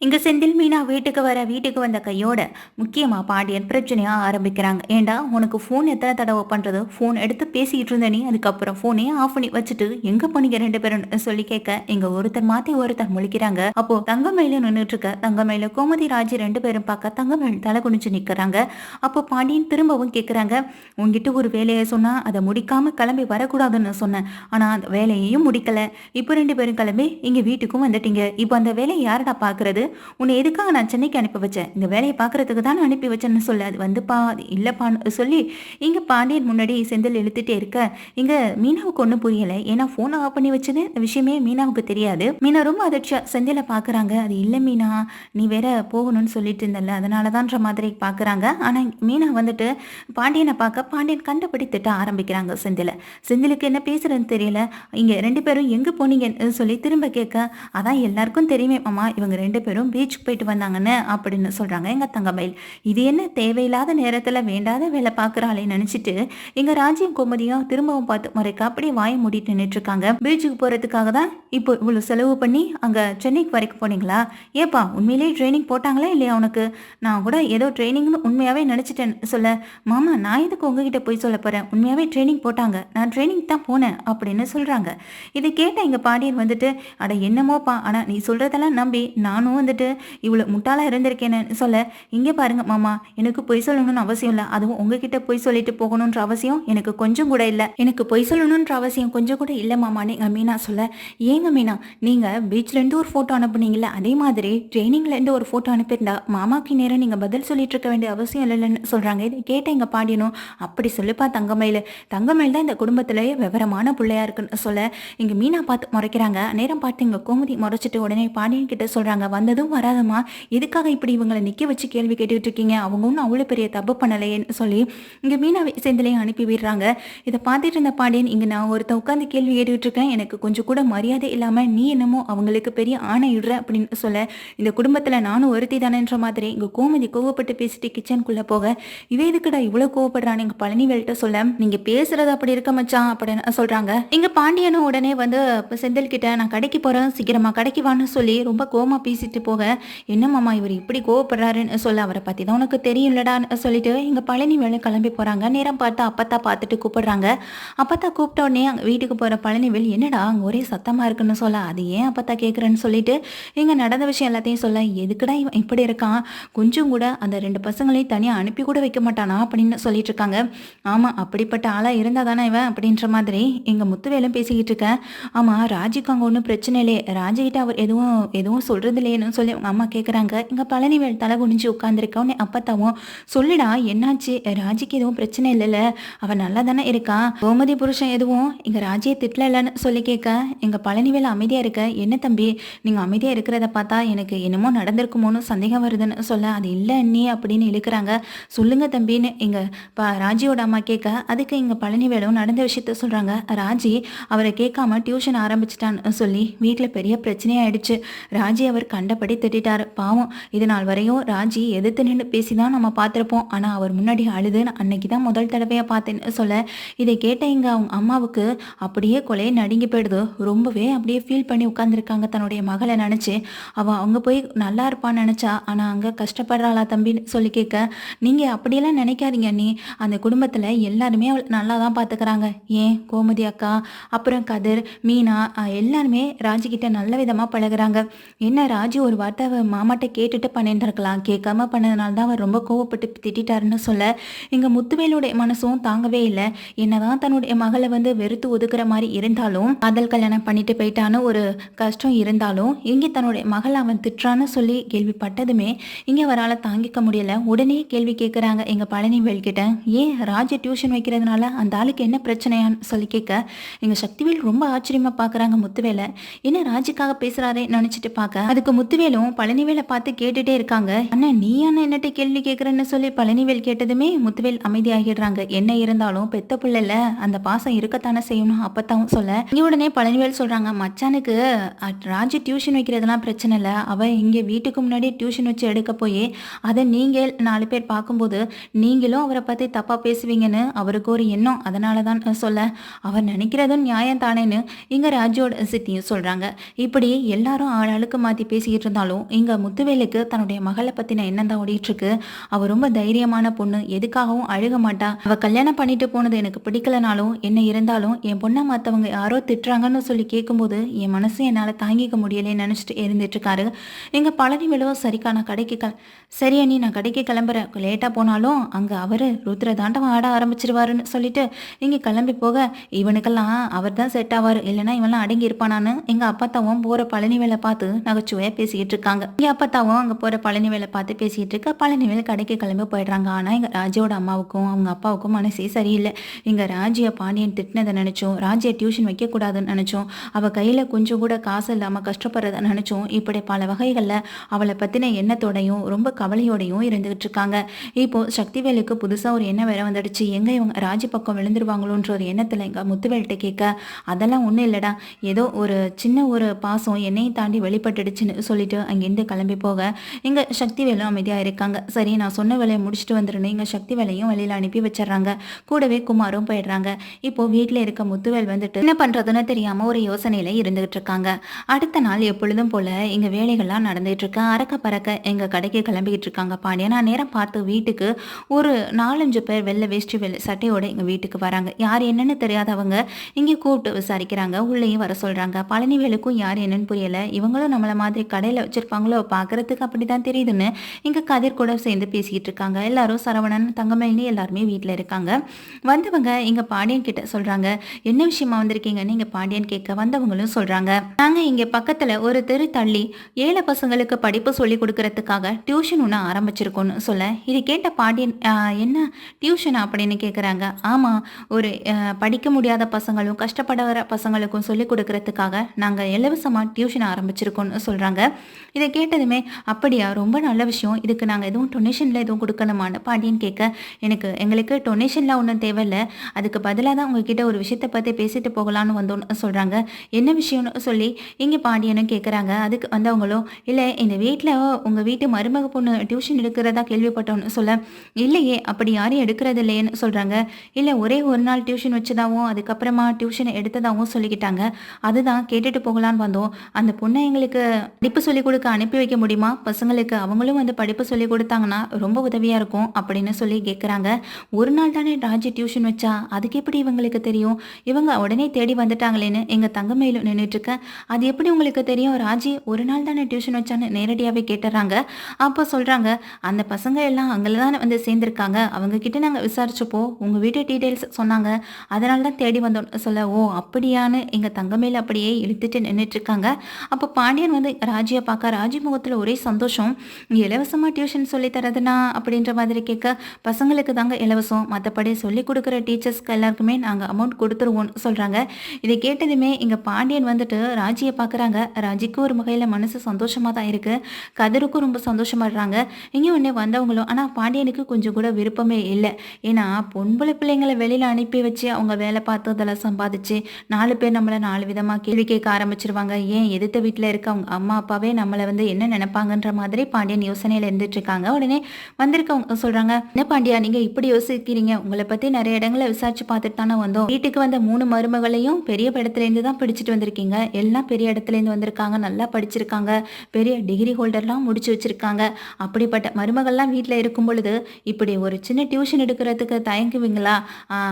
இங்க செந்தில் மீனா வீட்டுக்கு வந்த கையோட முக்கியமா பாண்டியன் பிரச்சனையா ஆரம்பிக்கிறாங்க. ஏண்டா உனக்கு ஃபோன் எத்தனை தடவை பண்றது? ஃபோன் எடுத்து பேசிட்டு இருந்த நீ அதுக்கப்புறம் ஃபோனே ஆஃப் பண்ணி வச்சுட்டு எங்க போனீங்க ரெண்டு பேரும் சொல்லி கேட்க இங்க ஒருத்தர் மாத்தி ஒருத்தர் முழிக்கிறாங்க. அப்போ தங்கமயில நின்றுட்டு இருக்க தங்கமயில கோமதி ராஜி ரெண்டு பேரும் பார்க்க தங்கமயில் தலை குனிஞ்சு நிக்கிறாங்க. அப்போ பாண்டியன் திரும்பவும் கேட்குறாங்க, உன்கிட்ட ஒரு வேலையை சொன்னா அதை முடிக்காம கிளம்பி வரக்கூடாதுன்னு சொன்னேன். ஆனா அந்த வேலையையும் முடிக்கல. இப்போ ரெண்டு பேரும் கிளம்பி இங்க வீட்டுக்கும் வந்துட்டீங்க. இப்போ அந்த வேலையை யாரடா பாக்குறது? உன்னை எதுக்காக நான் சென்னைக்கு அனுப்பி வச்சேன்? இந்த வேலையை பார்க்கறதுக்கு தான் அனுப்பி வச்சேன்னு சொல்ல அது வந்துப்பா அது இல்லைப்பான்னு சொல்லி இங்க பாண்டியன் முன்னாடி செந்தில் இழுத்துட்டே இருக்க இங்க மீனாவுக்கு ஒன்றும் புரியலை. ஏன்னா ஃபோனை ஆஃப் பண்ணி வச்சது இந்த விஷயமே மீனாவுக்கு தெரியாது. மீனா ரொம்ப அதிர்ச்சியா செந்திலை பார்க்குறாங்க. அது இல்லை மீனா, நீ வேற போகணும்னு சொல்லிட்டு இருந்தல அதனாலதான்ற மாதிரி பார்க்குறாங்க. ஆனால் மீனா வந்துட்டு பாண்டியனை பார்க்க பாண்டியன் கண்டபடி திட்ட ஆரம்பிக்கிறாங்க செந்திலை. செந்திலுக்கு என்ன பேசுறதுன்னு தெரியல. இங்க ரெண்டு பேரும் எங்க போனீங்கன்னு சொல்லி திரும்ப கேட்க அதான் எல்லாருக்கும் தெரியுமே மாமா, இவங்க ரெண்டு பேரும் பீச்சுக்கு போயிட்டு வந்தாங்கன்னு அப்படின்னு சொல்றாங்க எங்க தங்கமயில். இது என்ன தேவையில்லாத நேரத்துல வேண்டாத வேலை பார்க்குறாளே நினைச்சிட்டு எங்க ராஜ்யம் கோமதியும் திரும்பவும் பார்த்து முறைக்க அப்படியே வாய மூடிட்டு நின்றுட்டு இருக்காங்க. பீச்சுக்கு போறதுக்காக தான் இப்போ இவ்வளவு செலவு பண்ணி அங்க சென்னைக்கு வரைக்கும் போனீங்களா? ஏப்பா உண்மையிலேயே ட்ரைனிங் போட்டாங்களா இல்லையா உனக்கு? நான் கூட ஏதோ ட்ரைனிங்னு உண்மையாவே நினைச்சிட்டேன் சொல்ல. மாமா நான் எதுக்கு உங்ககிட்ட போய் சொல்ல போறேன், உண்மையாவே ட்ரைனிங் போட்டாங்க, நான் ட்ரைனிங் தான் போனேன் அப்படின்னு சொல்றாங்க. இதை கேட்ட எங்க பாண்டியன் வந்துட்டு அட என்னமோப்பா, ஆனா நீ சொல்றதெல்லாம் நம்பி நானும் வந்துட்டு இவ்வளோ முட்டாளாக இருந்திருக்கேன்னு சொல்ல, இங்கே பாருங்க மாமா, எனக்கு பொய் சொல்லணும்னு அவசியம் இல்லை. அதுவும் உங்ககிட்ட பொய் சொல்லிட்டு போகணுன்ற அவசியம் எனக்கு கொஞ்சம் கூட இல்லை. எனக்கு பொய் சொல்லணுன்ற அவசியம் கொஞ்சம் கூட இல்லை மாமான்னு எங்கள் மீனா சொல்ல, ஏங்க மீனா, நீங்கள் பீச்லேருந்து ஒரு ஃபோட்டோ அனுப்புனீங்கல்ல, அதே மாதிரி ட்ரைனிங்லேருந்து ஒரு ஃபோட்டோ அனுப்பியிருந்தா மாமாக்கு நேரம் நீங்கள் பதில் சொல்லிட்டு இருக்க வேண்டிய அவசியம் இல்லைன்னு சொல்கிறாங்க. இதை கேட்ட எங்கள் பாண்டியனும் அப்படி சொல்லுப்பா தங்கமயில், தங்கமயில் தான் இந்த குடும்பத்திலேயே விவரமான பிள்ளையா இருக்குன்னு சொல்ல, இங்கே மீனா பார்த்து முறைக்கிறாங்க. நேரம் பார்த்து இங்கே கோமதி முறைச்சிட்டு உடனே பாண்டியன் கிட்ட சொல்கிறாங்க, வந்ததும் வராதம்மா, எதுக்காக இப்படி இவங்களை நிற்க வச்சு கேள்வி கேட்டுட்டு இருக்கீங்க? அவங்க ஒன்றும் அவ்வளோ பெரிய தப்பு பண்ணலையேன்னு சொல்லி இங்கே மீனாவை செந்திலையும் அனுப்பி விடுறாங்க. இதை பார்த்துட்டு இருந்த பாண்டியன், இங்கே நான் ஒருத்த உட்காந்து கேள்வி கேட்டுட்டு இருக்கேன், எனக்கு கொஞ்சம் கூட மரியாதை இல்லாமல் நீ என்னமோ அவங்களுக்கு பெரிய ஆணை இடுற அப்படின்னு சொல்ல, இந்த குடும்பத்தில் நானும் ஒருத்தி தானேன்ற மாதிரி இங்கே கோமதி கோவப்பட்டு பேசிட்டு கிச்சனுக்குள்ளே போக, இவ எதுக்குடா இவ்வளோ கோவப்படுறான்னு எங்கள் பழனிவேல்கிட்ட சொல்ல, நீங்கள் பேசுறது அப்படி இருக்க மச்சான் அப்படின்னு சொல்கிறாங்க. இங்கே பாண்டியனும் உடனே வந்து செந்தில் கிட்ட நான் கடைக்கு போகிறேன், சீக்கிரமா கடைக்கு வான்னு சொல்லி ரொம்ப கோவமா பேசிட்டு போக, என்ன மாமா இவர் இப்படி கோவப்படுறாருன்னு சொல்ல, அவரை பற்றி தான் உனக்கு தெரியும்லடான்னு சொல்லிட்டு இங்கே பழனிவேலு கிளம்பி போகிறாங்க. நேரம் பார்த்து அப்பத்தா பார்த்துட்டு கூப்பிடுறாங்க. அப்பத்தா கூப்பிட்ட உடனே அங்கே வீட்டுக்கு போகிற பழனிவேல், என்னடா அங்கே ஒரே சத்தமாக இருக்குன்னு சொல்ல, அது ஏன் அப்பத்தா கேட்குறேன்னு சொல்லிட்டு இங்கே நடந்த விஷயம் எல்லாத்தையும் சொல்ல, எதுக்குடா இவன் இப்படி இருக்கான், கொஞ்சம் கூட அந்த ரெண்டு பசங்களையும் தனியாக அனுப்பி கூட வைக்க மாட்டானா அப்படின்னு சொல்லிட்டு இருக்காங்க. ஆமாம், அப்படிப்பட்ட ஆளாக இருந்தால் தானே இவன் அப்படின்ற மாதிரி எங்கள் முத்துவேலும் பேசிக்கிட்டு இருக்கேன். ஆமாம், ராஜிக்கு அங்கே ஒன்றும் பிரச்சனை இல்லையே, ராஜிக்கிட்ட அவர் எதுவும் எதுவும் சொல்கிறது இல்லையேன்னு சொல்லி அவங்க அம்மா கேட்குறாங்க. இங்கே பழனிவேல் தலை குனிஞ்சு உட்காந்துருக்க உடனே அப்பத்தாவும், சொல்லிடா என்னாச்சு, ராஜிக்கு எதுவும் பிரச்சனை இல்லைல்ல, அவன் நல்லா தானே இருக்கான், கோமதி புருஷன் எதுவும் எங்கள் ராஜியை திட்டல இல்லைன்னு சொல்லி கேட்க, எங்கள் பழனிவேல் அமைதியாக இருக்க, என்ன தம்பி நீங்கள் அமைதியாக இருக்கிறத பார்த்தா எனக்கு என்னமோ நடந்திருக்குமோன்னு சந்தேகம் வருதுன்னு சொல்ல, அது இல்லை அண்ணி அப்படின்னு இழுக்கிறாங்க. சொல்லுங்க தம்பின்னு எங்கள் ராஜியோட அம்மா கேட்க, அதுக்கு எங்கள் பழனிவேலும் நடந்த விஷயத்த சொல்கிறாங்க. ராஜி அவரை கேட்காம டியூஷன் ஆரம்பிச்சிட்டான்னு சொல்லி வீட்டில் பெரிய பிரச்சனையாயிடுச்சு. ராஜி அவர் கண்டபடி திட்டாரு. பாவம், இது நாள் வரையும் ராஜி எதிர்த்து நின்று பேசி தான் நம்ம பார்த்துருப்போம். ஆனால் அவர் முன்னாடி அழுதுன்னு அன்னைக்கு தான் முதல் தடவையாக பார்த்தேன்னு சொல்ல, இதை கேட்ட இங்கே அவங்க அம்மாவுக்கு அப்படியே கொலையை நடுங்கி போயிடுது. ரொம்பவே அப்படியே ஃபீல் பண்ணி உட்காந்துருக்காங்க தன்னுடைய மகளை நினச்சி. அவள் அவங்க போய் நல்லா இருப்பான்னு நினச்சா, ஆனால் அங்கே கஷ்டப்படுறாளா தம்பின்னு சொல்லி கேட்க, நீங்கள் அப்படியெல்லாம் நினைக்காதீங்க நீ, அந்த குடும்பத்தில் எல்லாருமே அவள் நல்லா தான் பார்த்துக்கிறாங்க. ஏன் கோமதி அக்கா, அப்புறம் கதிர், மீனா எல்லாருமே ராஜிக்கிட்ட நல்ல விதமாக பழகுறாங்க. என்ன ராஜி ஒரு வார்த்தை மாமாட்ட கேட்டுட்டு பண்ணிருக்கலாம், கேட்காம பண்ணதுனால தான் அவர் ரொம்ப கோவப்பட்டு திட்டாருன்னு சொல்ல, இங்கே முத்துவேலுடைய மனசும் தாங்கவே இல்லை. என்னதான் தன்னுடைய மகளை வந்து வெறுத்து ஒதுக்குற மாதிரி இருந்தாலும், காதல் கல்யாணம் பண்ணிட்டு போயிட்டான்னு ஒரு கஷ்டம் இருந்தாலும், இங்கே தன்னுடைய மகள் அவன் திட்டுறான்னு சொல்லி கேள்விப்பட்டதுமே இங்கே அவரால் தாங்கிக்க முடியல. உடனே கேள்வி கேட்குறாங்க எங்கள் பழனிவேல் கிட்ட, ஏன் ராஜி டியூஷன் வைக்கிறதுனால அந்த ஆளுக்கு என்ன பிரச்சனையான்னு சொல்லி கேட்க, எங்கள் சக்திவேல் ரொம்ப ஆச்சரியமாக பார்க்குறாங்க முத்துவேலை. என்ன ராஜிக்காக பேசுகிறாரே நினச்சிட்டு பார்க்க, அதுக்கு முத்துவேலும் பழனிவேலை பார்த்து கேட்டுட்டே இருக்காங்க. அண்ணன் நீ அண்ணன் என்னட்டு கேள்வி கேட்குறேன்னு சொல்லி பழனிவேல் கேட்டதுமே முத்துவேல் அமைதியாகிடுறாங்க. என்ன இருந்தாலும் பெத்த பிள்ளைல அந்த பாசம் இருக்கத்தானே செய்யணும் அப்பத்தாவும் சொல்ல, இங்கே உடனே பழனிவேல் சொல்கிறாங்க, மச்சானுக்கு ராஜி டியூஷன் வைக்கிறதுலாம் பிரச்சனை இல்லை, அவள் இங்கே வீட்டுக்கு முன்னாடி டியூஷன் வச்சு எடுக்க போய் அதை நீங்கள் 4 பேர் பார்க்கும்போது நீங்களும் அவரை பற்றி தப்பாக பேசுவீங்கன்னு அவருக்கு ஒரு எண்ணம், அதனால தான் சொல்ல, அவர் நினைக்கிறதும் நியாயம் தானேன்னு இங்கே ராஜியோட சித்தியும் சொல்கிறாங்க. இப்படி எல்லாரும் ஆளாளுக்கு மாற்றி பேசிக்கிட்டு இருந்தாலும் இங்க முத்துவேலுக்கு தன்னுடைய மகளை பத்தின எண்ணம் தான் ஓடிட்டு இருக்கு. அவ ரொம்ப தைரியமான பொண்ணு, எதுக்காகவும் அழுக மாட்டா. அவ கல்யாணம் பண்ணிட்டு போனது எனக்கு பிடிக்கலனாலும் என்ன இருந்தாலும் என் பொண்ணை மத்தவங்க யாரோ திட்டுறாங்கன்னு சொல்லி கேட்கும்போது என் மனசு என்னால தாங்கிக்க முடியலைன்னு நினைச்சிட்டு இருந்துட்டு இருக்காரு. எங்க பழனி விழுவ சரிக்கா நான் சரி அண்ணி நான் கடைக்கு கிளம்புறேன், லேட்டா போனாலும் அங்க அவரு ருத்ர தாண்டவம் ஆட ஆரம்பிச்சிருவாருன்னு சொல்லிட்டு இங்க கிளம்பி போக இவனுக்கெல்லாம் அவர் தான் செட் ஆவார், இல்லைன்னா இவெல்லாம் அடங்கி இருப்பானான்னு எங்க அப்பத்தாவும் போற பழனி வேலை பார்த்து நகைச்சுவையா பேசிக்கிட்டு இருக்காங்க. எங்க அப்பத்தாவும் அங்க போற பழனி வேலை பார்த்து பேசிட்டு இருக்க பழனி வேலை கடைக்கு கிளம்பி போயிடுறாங்க. ஆனா எங்க ராஜியோட அம்மாவுக்கும் அவங்க அப்பாவுக்கும் மனசே சரியில்லை. எங்க ராஜியை பாண்டியன் திட்டினதை நினைச்சோம், ராஜியை டியூஷன் வைக்க கூடாதுன்னு நினைச்சோம், அவ கையில கொஞ்சம் கூட காசு இல்லாம கஷ்டப்படுறத நினைச்சோம், இப்படி பல வகைகள்ல அவளை பத்தின எண்ணத்தோடையும் ரொம்ப கவலையோடையும் இருந்துகிட்டு இருக்காங்க. இப்போ சக்திவேலுக்கு புதுசா ஒரு எண்ணம் வேற வந்துடுச்சு. எங்க இவங்க ராஜி பக்கம் விழுந்துருவாங்களோன்ற ஒரு எண்ணத்துல எங்க முத்துவேல்கிட்ட கேட்க, அதெல்லாம் ஒண்ணும் இல்லடா, ஏதோ ஒரு சின்ன ஒரு பாசம் என்னையும் தாண்டி வெளிப்பட்டுடுச்சுன்னு சொல்லிட்டு அங்கிருந்து கிளம்பி போக இங்க சக்திவேலும் அமைதியா இருக்காங்க. சரி நான் சொன்ன வேலையை முடிச்சுட்டு வந்துருன்னு இங்க சக்திவேலையும் வெளியில அனுப்பி வச்சிடறாங்க. கூடவே குமாரும் போயிடுறாங்க. இப்போ வீட்டுல இருக்க முத்துவேல் வந்துட்டு என்ன பண்றதுன்னு தெரியாம ஒரு யோசனையில இருந்துகிட்டு இருக்காங்க. அடுத்த நாள் எப்பொழுதும் போல இங்க வேலைகள்லாம் நடந்துட்டு இருக்க அறக்க பறக்க எங்க கடைக்கு கிளம்பிக்கிட்டு இருக்காங்க பாண்டியன். நான் நேரம் பார்த்து வீட்டுக்கு ஒரு 4-5 பேர் வெள்ளை வேஷ்டி வெள்ளை சட்டையோட எங்க வீட்டுக்கு வராங்க. யார் என்னன்னு தெரியாதவங்க இங்கே கூப்பிட்டு விசாரிக்கிறாங்க, உள்ளேயும் வர சொல்றாங்க. பழனிவேலுக்கும் யார் என்னன்னு புரியல, இவங்களும் நம்மள மாதிரி கடையில வச்சிருப்பாங்களோ, பாக்குறதுக்கு அப்படிதான் தெரியுதுன்னு இங்க கதிர் கூட சேர்ந்து பேசிக்கிட்டு இருக்காங்க. எல்லாரும் சரவணன் தங்கமேல்னு எல்லாருமே வீட்டுல இருக்காங்க. வந்தவங்க இங்க பாண்டியன் கிட்ட சொல்றாங்க, என்ன விஷயமா வந்திருக்கீங்கன்னு இங்க பாண்டியன் கேட்க வந்தவங்களும் சொல்றாங்க, நாங்க இங்க பக்கத்துல ஒரு தெரு தள்ளி ஏழை பசங்களுக்கு படிப்பு சொல்லி கொடுக்கறதுக்காக டியூஷன் ஒன்று ஆரம்பிச்சிருக்கோன்னு சொல்ல, இது கேட்ட பாண்டியன் என்ன டியூஷன் அப்படின்னு கேட்குறாங்க. ஆமாம், ஒரு படிக்க முடியாத பசங்களும் கஷ்டப்படுற பசங்களுக்கும் சொல்லி கொடுக்கறதுக்காக நாங்கள் இலவசமாக டியூஷன் ஆரம்பிச்சிருக்கோன்னு சொல்கிறாங்க. இதை கேட்டதுமே அப்படியா, ரொம்ப நல்ல விஷயம், இதுக்கு நாங்கள் எதுவும் டொனேஷனில் எதுவும் கொடுக்கணுமான்னு பாண்டியன் கேட்க, எங்களுக்கு டொனேஷன்லாம் ஒன்றும் தேவையில்லை, அதுக்கு பதிலாக தான் உங்ககிட்ட ஒரு விஷயத்தை பற்றி பேசிட்டு போகலான்னு வந்தோன்னு சொல்கிறாங்க. என்ன விஷயம்னு சொல்லி இங்கே பாண்டியனும் கேட்குறாங்க. அதுக்கு வந்தவங்களும், இல்லை இந்த வீட்டில் உங்கள் வீட்டு மருமக பொண்ணு டியூஷன் எடுக்கிறதா கேள்விப்பட்டோன்னு சொல்ல, இல்லையே அப்படி யாரும் எடுக்கிறது இல்லையேன்னு சொல்கிறாங்க. இல்லை ஒரே ஒரு நாள் டியூஷன் வச்சதாகவும் அதுக்கப்புறமா டியூஷனை எடுத்ததாகவும் சொல்லிக்கிட்டாங்க, அதுதான் கேட்டுட்டு போகலான்னு வந்தோம். அந்த பொண்ணை எங்களுக்கு படிப்பு சொல்லிக் கொடுக்க அனுப்பி வைக்க முடியுமா, பசங்களுக்கு அவங்களும் வந்து படிப்பு சொல்லி கொடுத்தாங்கன்னா ரொம்ப உதவியாக இருக்கும் அப்படின்னு சொல்லி கேட்குறாங்க. ஒரு நாள் தானே ராஜி டியூஷன் வச்சா, அதுக்கு எப்படி இவங்களுக்கு தெரியும், இவங்க உடனே தேடி வந்துட்டாங்களேன்னு எங்கள் தங்கமையிலும் நின்றுட்டு இருக்க, அது எப்படி உங்களுக்கு தெரியும், ராஜி ஒரு நாள் தானே டியூஷன் வச்சான்னு நேரடியாகவே கேட்டுறாங்க. அப்போ சொல்கிறாங்க, அந்த பசங்க எல்லாம் அங்கே தான் வந்து சேர்ந்துருக்காங்க, அவங்க கிட்ட நாங்கள் விசாரிச்சப்போ உங்கள் வீட்டு டீட்டெயில்ஸ் சொன்னாங்க, அதனால தான் தேடி வந்தோம் சொல்ல, ஓ அப்படியான்னு எங்கள் தங்கமேல் அப்படியே இழுத்துட்டு நின்றுட்டு இருக்காங்க. அப்போ பாண்டியன் வந்து ராஜியை பார்க்க, ராஜி முகத்தில் ஒரே சந்தோஷம், இலவசமாக டியூஷன் சொல்லி தரதுனா அப்படின்ற மாதிரி கேட்க, பசங்களுக்கு தாங்க இலவசம், மற்றபடி சொல்லி கொடுக்குற டீச்சர்ஸ்க்கு எல்லாருக்குமே நாங்கள் அமௌண்ட் கொடுத்துருவோம்னு சொல்கிறாங்க. இதை கேட்டதுமே இங்கே பாண்டியன் வந்துட்டு ராஜியை பார்க்குறாங்க. ராஜிக்கு ஒரு வகையில் மனசு சந்தோஷமாக தான் இருக்குது, கதிருக்கும் ரொம்ப சந்தோஷமாடுறாங்க. இங்கே ஒன்று வந்தவங்களும், ஆனால் பாண்டியனுக்கு கொஞ்சம் கூட விருப்பமே இல்லை. ஏன்னா பொன்புல பிள்ளைங்களை வெளியில் அனுப்பி வச்சு அவங்க வேலை பார்த்து அதெல்லாம் சம்பாதிச்சு 4 பேர் நம்மளை 4 விதமாக கேள்வி கேட்க ஆரம்பிச்சிருவாங்க. ஏன் எதிர்த்த வீட்டில் இருக்க அவங்க அம்மா அப்பாவே நம்மளை வந்து என்ன நினைப்பாங்கன்ற மாதிரி பாண்டியன் யோசனையில் இருந்துட்டு இருக்காங்க. உடனே வந்திருக்கவங்க சொல்கிறாங்க, என்ன பாண்டியா நீங்கள் இப்படி யோசிக்கிறீங்க, உங்களை பற்றி நிறைய இடங்களை விசாரிச்சு பார்த்துட்டு தானே வந்தோம், வீட்டுக்கு வந்த 3 மருமகளையும் பெரிய இடத்துலேருந்து தான் பிடிச்சிட்டு வந்திருக்கீங்க, எல்லாம் பெரிய இடத்துலேருந்து வந்திருக்காங்க, நல்லா படிச்சிருக்காங்க, பெரிய டிகிரி ஹோல்டர்லாம் முடிச்சு வச்சிருக்காங்க, அப்படிப்பட்ட மருமகள்லாம் வீட்டில் இருக்கும் பொழுது இப்படி ஒரு சின்ன டியூஷன் எடுக்கிறதுக்கு தயங்குவீங்களா,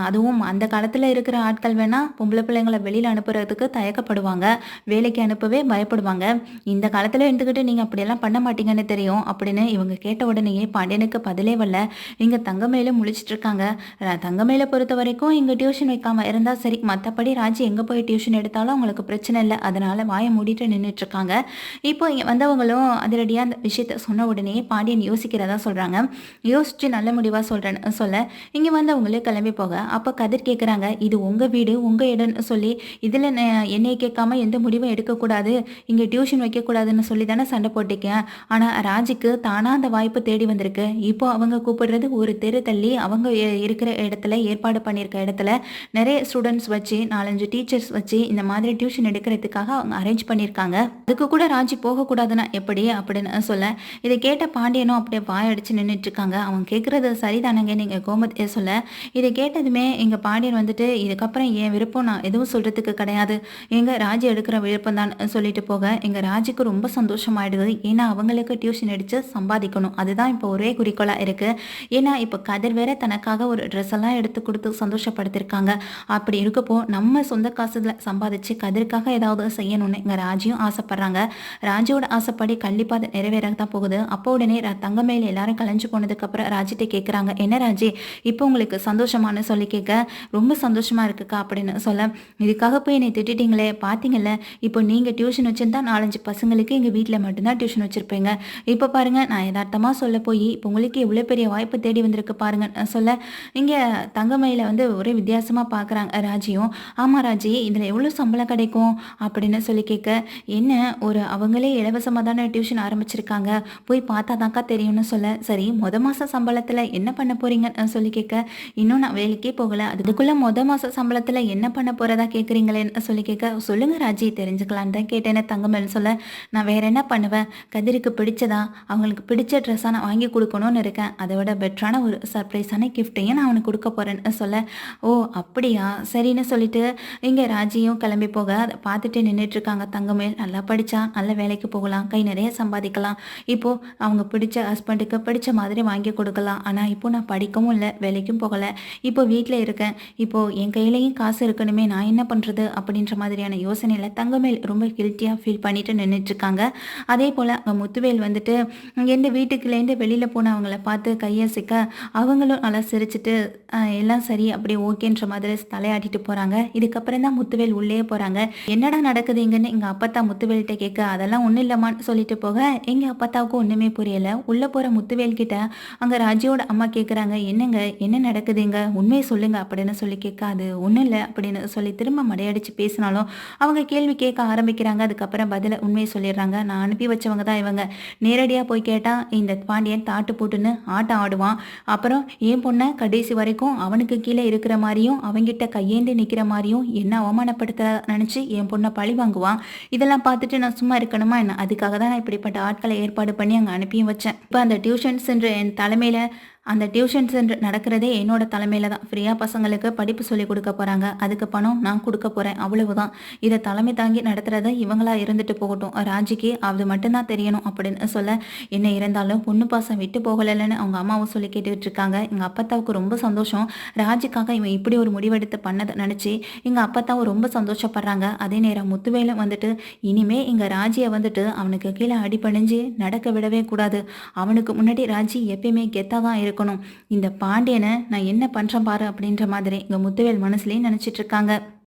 அதுவும் அந்த காலத்தில் இருக்கிற ஆட்கள் வேணால் பொம்பளை பிள்ளைங்களை வெளியில் அனுப்புறதுக்கு தயக்கப்படுவாங்க, வேலைக்கு அனுப்பவே பயப்படுவாங்க, இந்த காலத்தில் இருந்துக்கிட்டு நீங்கள் அப்படியெல்லாம் பண்ண மாட்டீங்கன்னு தெரியும் அப்படின்னு இவங்க கேட்ட உடனேயே பாண்டியனுக்கு பதிலே வரல. இங்கே தங்கமேல முழிச்சிட்டு இருக்காங்க. தங்கமேல பொறுத்த வரைக்கும் இங்கே டியூஷன் வைக்காம இருந்தால் சரி, மற்றபடி ராஜி எங்கே போய் டியூஷன் எடுத்தாலும் அவங்களுக்கு பிரச்சனை இல்லை, அதனால வாயை மூடிட்டு நின்றுட்டு இருக்காங்க. இப்போ இங்கே வந்தவங்களும் அதிரடியாக அந்த விஷயத்த சொன்ன உடனே பாண்டியன் யோசிக்கிறதா சொல்கிறாங்க. யோசிச்சு நல்ல முடிவாக சொல்கிறேன்னு சொல்ல இங்கே வந்தவங்களே கிளம்பி போக, அப்போ கதிர் கேட்குறாங்க, இது உங்கள் வீடு உங்கள் இடம்னு சொல்லி இதில் என்னை கேட்காம எந்த முடிவும் எடுக்கக்கூடாது, இங்கே டியூஷன் வைக்கக்கூடாதுன்னு சொல்லி தானே சண்டை போட்டிருக்கேன், ஆனால் ராஜிக்கு தானாக அந்த வாய்ப்பு தேடி வந்திருக்கு, இப்போ அவங்க கூப்பிடுறது ஒரு தெரு தள்ளி அவங்க இருக்கிற இடத்துல ஏற்பாடு பண்ணியிருக்க இடத்துல நிறைய ஸ்டூடெண்ட்ஸ் வச்சு 4-5 டீச்சர்ஸ் வச்சு இந்த மாதிரி டியூஷன் எடுக்கிறதுக்காக அவங்க அரேஞ்ச் பண்ணியிருக்காங்க, அதுக்கு கூட ராஜி போகக்கூடாதுன்னா எப்படி அப்படின்னு சொல்ல, இதை கேட்ட பாண்டியனும் அப்படியே வாயடிச்சு நின்றுட்டு இருக்காங்க. அவங்க கேட்குறது சரிதானங்க நீங்கள் கோமதியை சொல்ல, இதை கேட்டதுமே எங்கள் பாண்டியன் வந்துட்டு, இதுக்கப்புறம் என் விருப்பம் நான் எதுவும் சொல்கிறதுக்கு கிடையாது, எங்கள் ராஜி எடுக்கிற விருப்பம் தான் சொல்லிட்டு போக, எங்கள் ராஜிக்கு ரொம்ப சந்தோஷமாயிடுது. ஏன்னா அவங்களுக்கு டியூஷன் அடிச்சு சம்பாதிக்கணும். அதுதான் இப்போ ஒரே குறிக்கோளா இருக்கு. ஏன்னா இப்போ கதிர் வேற தனக்காக ஒரு ட்ரெஸ் எல்லாம் எடுத்து குடுத்து சந்தோஷப்படுத்தியிருக்காங்க. அப்படி இருக்கப்போ நம்ம சொந்த காசுல சம்பாதிச்சு கதிருக்காக ஏதாவது செய்யணும்னு இங்க ராஜியும் ஆசைப்படுறாங்க. ராஜியோட ஆசைப்படி கண்டிப்பா அது நிறைவேற தான் போகுது. அப்போ உடனே தங்கமயில் எல்லாரும் கலைஞ்சு போனதுக்கப்புறம் ராஜிட்ட கேட்குறாங்க, "என்ன ராஜி, இப்போ உங்களுக்கு சந்தோஷமான்னு?" சொல்லி கேட்க, "ரொம்ப சந்தோஷமா இருக்குக்கா" அப்படின்னு சொல்ல, "இதுக்காக போய் என்னை திட்டிட்டீங்களே, பார்த்தீங்கல்ல, இப்போ நீங்க டியூஷன் வச்சிருந்தா 4, 5 பசங்களுக்கு எங்க வீட்ல மட்டும் தான் டியூஷன் வச்சிருப்பீங்க. இப்போ பாருங்க, நான் எதார்த்தமா சொல்ல போயி இப்போ உங்களுக்கு எவ்வளோ பெரிய வாய்ப்பு தேடி வந்திருக்கு பாருங்க" சொல்ல, இங்க தங்கமயில வந்து ஒரே வித்தியாசமா பார்க்குறாங்க ராஜியும். "ஆமா ராஜி, இதில எவ்வளோ சம்பளம் கிடைக்கும்?" அப்படின்னு சொல்லி கேட்க, "என்ன, ஒரு அவங்களே இலவசமா தானே டியூஷன் ஆரம்பிச்சிருக்காங்க. போய் பார்த்தா தான்க்கா தெரியும்னு" சொல்ல, "சரி, மாச சம்பளத்துல என்ன பண்ண போறீங்கன்னு?" சொல்லி கேட்க, "இன்னும் நான் வேலைக்கே போகல. அதுக்குள்ள மாச சம்பளத்துல என்ன பண்ண போறதா கேட்குறீங்களேன்னு" சொல்லி கேட்க, "சொல்லுங்க ராஜி, தெரிஞ்சுக்கலான்னு தான் கேட்டேன்னு" தங்கமயில் சொல்ல, "நான் வேற என்ன பண்ணுவேன்? கதிருக்கு பிடிச்சதா, அவங்களுக்கு பிடிச்ச ட்ரெஸ்ஸா நான் வாங்கி கொடுக்கணும்னு இருக்கேன். அதை விட பெட்டரான ஒரு சர்ப்ரைஸான கிஃப்ட்டையும் நான் அவனுக்கு கொடுக்க போறேன்னு" சொல்ல, "ஓ அப்படியா, சரின்னு" சொல்லிட்டு இங்க ராஜியும் கிளம்பி போக, அதை பார்த்துட்டு நின்றுட்டு இருக்காங்க தங்கமயில். நல்லா படிச்சா நல்ல வேலைக்கு போகலாம், கை நிறைய சம்பாதிக்கலாம், இப்போ அவங்க பிடிச்ச ஹஸ்பண்டுக்கு பிடிச்ச மாதிரி வாங்கி கொடுக்கலாம். ஆனா இப்போ நான் படிக்கவும் இல்லை, வேலைக்கும் போகல, இப்போ வீட்டில் இருக்கேன், இப்போ என் கையிலையும் காசு இருக்கணுமே, நான் என்ன பண்றது அப்படின்ற மாதிரியான யோசனையில தங்கமேல் ரொம்ப கில்ட்டியா ஃபீல் பண்ணிட்டு நின்றுட்டு இருக்காங்க. அதே போல அங்க முத்துவேல் வந்துட்டு இங்கேருந்து வீட்டுக்குள்ளேருந்து வெளியில போனவங்கள பார்த்து கையசிக்க, அவங்களும் நல்லா சிரிச்சுட்டு எல்லாம் சரி அப்படி ஓகேன்ற மாதிரி தலையாட்டிட்டு போறாங்க. இதுக்கப்புறம் தான் முத்துவேல் உள்ளே போறாங்க. என்னடா நடக்குது இங்கன்னு எங்க அப்பத்தா முத்துவேல்கிட்ட கேட்க, அதெல்லாம் ஒன்றும் இல்லைம்மான்னு சொல்லிட்டு போக, எங்க அப்பத்தாவுக்கு ஒண்ணுமே புரியல. உள்ள போற முத்துவேல் கிட்ட அங்க ராஜியோட அம்மா கேட்குறாங்க, "என்னங்க, என்ன நடக்குதுங்க? உண்மையை சொல்லுங்க" அப்படின்னு சொல்லி கேட்க, "அது ஒன்றும் இல்லை" அப்படின்னு சொல்லி திரும்ப மடையடிச்சு பேசினாலும் அவங்க கேள்வி கேட்க ஆரம்பிக்கிறாங்க. அதுக்கப்புறம் பதில உண்மையை சொல்லிடுறாங்க. "நான் அனுப்பி வச்சவங்க தான் இவங்க. நேரடியாக போய் கேட்டா இந்த பாண்டியன் தாட்டு போட்டுன்னு ஆட்டம் ஆடுவான். அப்புறம் என் பொண்ணை கடைசி வரைக்கும் அவனுக்கு கீழே இருக்கிற மாதிரியும் அவங்கிட்ட கையேந்தி நிற்கிற மாதிரியும் என்ன அவமானப்படுத்த நினச்சி என் பொண்ணை பழி வாங்குவான். இதெல்லாம் பார்த்துட்டு நான் சும்மா இருக்கணுமா என்ன? அதுக்காக தான் நான் இப்படிப்பட்ட ஆட்களை ஏற்பாடு பண்ணி அங்கே அனுப்பியும் வச்சேன். இப்போ அந்த டியூஷன் சென்டர் என் தலைமையில், அந்த டியூஷன் சென்டர் நடக்கிறதே என்னோட தலைமையில தான். ஃப்ரீயாக பசங்களுக்கு படிப்பு சொல்லிக் கொடுக்க போகிறாங்க, அதுக்கு பணம் நான் கொடுக்க போகிறேன், அவ்வளவுதான். இதை தலைமை தாங்கி நடத்துறது இவங்களா இருந்துட்டு போகட்டும், ராஜிக்கு அது மட்டும்தான் தெரியணும் அப்படின்னு சொல்ல, என்ன இருந்தாலும் பொண்ணு பாசம் விட்டு போகலைன்னு அவங்க அம்மாவும் சொல்லி கேட்டுக்கிட்டு இருக்காங்க. எங்கள் அப்பத்தாவுக்கு ரொம்ப சந்தோஷம். ராஜிக்காக இவன் இப்படி ஒரு முடிவெடுத்து பண்ணதை நினச்சி எங்கள் அப்பத்தாவும் ரொம்ப சந்தோஷப்படுறாங்க. அதே நேரம் முத்துவேலும் வந்துட்டு இனிமே எங்கள் ராஜியை வந்துட்டு அவனுக்கு கீழே அடிபணிஞ்சு நடக்க விடவே கூடாது. அவனுக்கு முன்னாடி ராஜி எப்பயுமே கெத்தாக தான் இருக்கணும். இந்த பாண்டியனை நான் என்ன பண்றேன் பாரு அப்படின்ற மாதிரி எங்க முத்துவேல் மனசுலயே நினைச்சிட்டு இருக்காங்க.